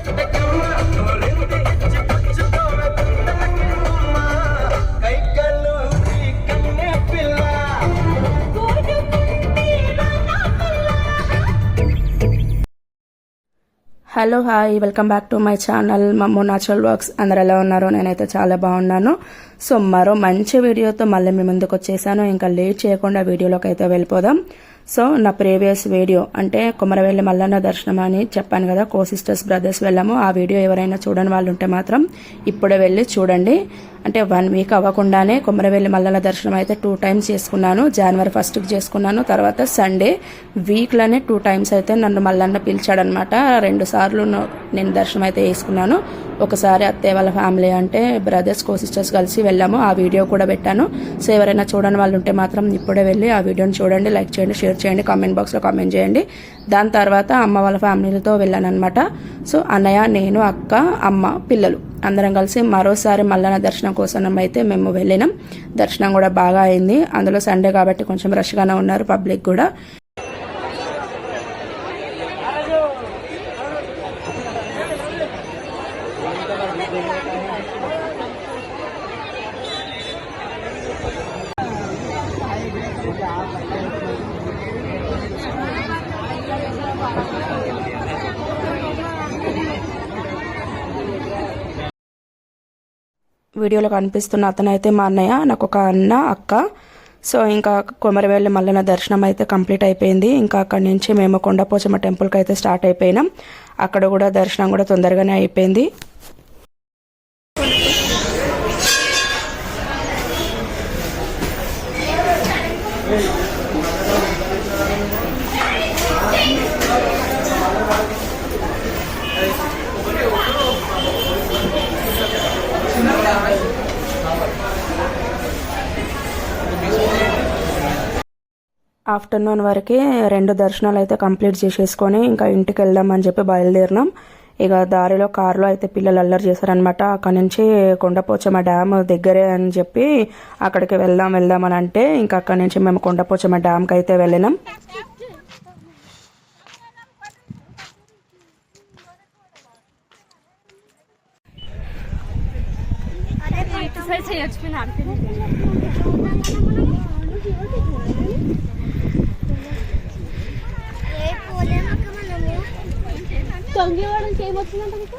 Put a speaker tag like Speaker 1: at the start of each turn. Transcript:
Speaker 1: Hello hi, welcome back to my channel మమ్మో natural works. అందరు ఎలా ఉన్నారు? నేనైతే చాలా బాగున్నాను. సో మరో మంచి వీడియోతో మళ్ళీ మీ ముందుకు వచ్చేసాను. ఇంకా లేట్ చేయకుండా వీడియోలోకి అయితే వెళ్ళిపోదాం. సో నా ప్రీవియస్ వీడియో అంటే కొమరవెల్లి మల్లన్న దర్శనం అని చెప్పాను కదా, సిస్టర్స్ బ్రదర్స్ వెళ్ళాము. ఆ వీడియో ఎవరైనా చూడని వాళ్ళు ఉంటే మాత్రం ఇప్పుడే వెళ్ళి చూడండి. అంటే 1 వీక్ అవ్వకుండానే కొమరవెల్లి మల్లన్న దర్శనం అయితే 2 టైమ్స్ చేసుకున్నాను. జనవరి 1కి చేసుకున్నాను, తర్వాత సండే వీక్లోనే 2 టైమ్స్ అయితే నన్ను మల్లన్న పిలిచాడనమాట. 2 సార్లు నేను దర్శనం అయితే వేసుకున్నాను. ఒకసారి అత్తయ్య వాళ్ళ ఫ్యామిలీ అంటే బ్రదర్స్ సిస్టర్స్ కలిసి వెళ్ళాము. ఆ వీడియో కూడా పెట్టాను. సో ఎవరైనా చూడని వాళ్ళు ఉంటే మాత్రం ఇప్పుడే వెళ్ళి ఆ వీడియోని చూడండి, లైక్ చేయండి, షేర్ చేయండి, కామెంట్ బాక్స్లో కామెంట్ చేయండి. దాని తర్వాత అమ్మ వాళ్ళ ఫ్యామిలీతో వెళ్ళాను అనమాట. సో అన్నయ్య, నేను, అక్క, అమ్మ, పిల్లలు అందరం కలిసి మరోసారి మల్లన్న దర్శనం కోసం అయితే మేము వెళ్ళినాం. దర్శనం కూడా బాగా అయింది. అందులో సండే కాబట్టి కొంచెం రష్గానే ఉన్నారు పబ్లిక్ కూడా. వీడియోలో కనిపిస్తున్న అతనైతే మా అన్నయ్య, నాకు ఒక అన్న, అక్క. సో ఇంకా కొమరవెల్లి మల్లన్న దర్శనం అయితే కంప్లీట్ అయిపోయింది. ఇంకా అక్కడి నుంచి మేము కొండపోచమ్మ టెంపుల్కి అయితే స్టార్ట్ అయిపోయినాం. అక్కడ కూడా దర్శనం కూడా తొందరగానే అయిపోయింది. ఆఫ్టర్నూన్ వరకు 2 దర్శనాలు అయితే కంప్లీట్ చేసేసుకొని ఇంకా ఇంటికి వెళ్దామని చెప్పి బయలుదేరినాం. ఇక దారిలో కారులో అయితే పిల్లలు అల్లరి చేశారనమాట. అక్కడ నుంచి కొండపోచమ్మ డ్యామ్ దగ్గరే అని చెప్పి అక్కడికి వెళ్దామని అంటే ఇంకా అక్కడి నుంచి మేము కొండపోచమ్మ డ్యామ్కి అయితే వెళ్ళినాం.
Speaker 2: తొంగివాడానికి ఏమొచ్చిందంట మీకు?